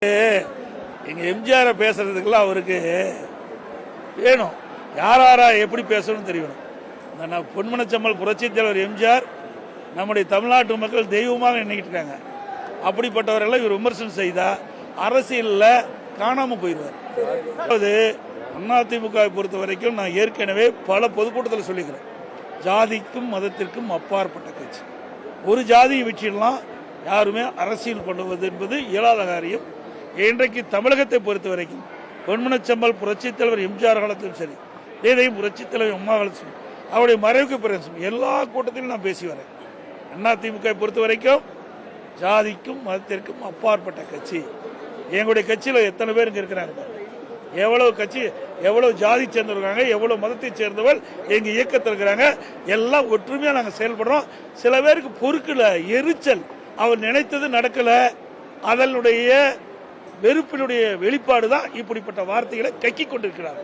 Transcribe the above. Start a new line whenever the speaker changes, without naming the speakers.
எங்க எம்ஜிஆரை பேசுறதுக்கெல்லாம் அவருக்கு வேணும், யாரா எப்படி பேசணும்னு தெரியணும். பொன்மனச்செம்மல் புரட்சித் தலைவர் எம்ஜிஆர் நம்முடைய தமிழ்நாட்டு மக்கள் தெய்வமாக நினைக்கிட்டு இருக்காங்க. அப்படிப்பட்டவரெல்லாம் இவர் விமர்சனம் செய்தா அரசியலில் காணாமல் போயிடுவார். அதாவது அதிமுக பொறுத்த வரைக்கும் நான் ஏற்கனவே பல பொதுக்கூட்டத்தில் சொல்லிக்கிறேன், ஜாதிக்கும் மதத்திற்கும் அப்பாற்பட்ட கட்சி. ஒரு ஜாதியை வச்சிடலாம் யாருமே அரசியல் பண்ணுவது என்பது இயலாத காரியம். இன்றைக்கு தமிழகத்தை பொறுத்த வரைக்கும் பொன்மனச்செம்மல் புரட்சித் தலைவர் எம்ஜிஆர் காலத்திலும் சரி, இதையும் புரட்சித் தலைவர் அம்மா காலத்திலும் அவருடைய மறைவுக்கு பிறகு எல்லா கூட்டத்திலும் நான் பேசி வரேன். அதிமுக பொறுத்த வரைக்கும் ஜாதிக்கும் மதத்திற்கும் அப்பாற்பட்ட கட்சி. எங்களுடைய கட்சியில் எத்தனை பேர் இங்கே இருக்கிறாங்க, எவ்வளவு கட்சி, எவ்வளவு ஜாதி சேர்ந்திருக்காங்க, எவ்வளவு மதத்தை சேர்ந்தவர்கள் எங்க இயக்கத்தில் இருக்கிறாங்க. எல்லாம் ஒற்றுமையா நாங்கள் செயல்படுறோம். சில பேருக்கு பொறுக்கல, எரிச்சல், அவர் நினைத்தது நடக்கல, அதனுடைய வெறுப்பினுடைய வெளிப்பாடு தான் இப்படிப்பட்ட வார்த்தைகளை கக்கிக் கொண்டிருக்கிறார்.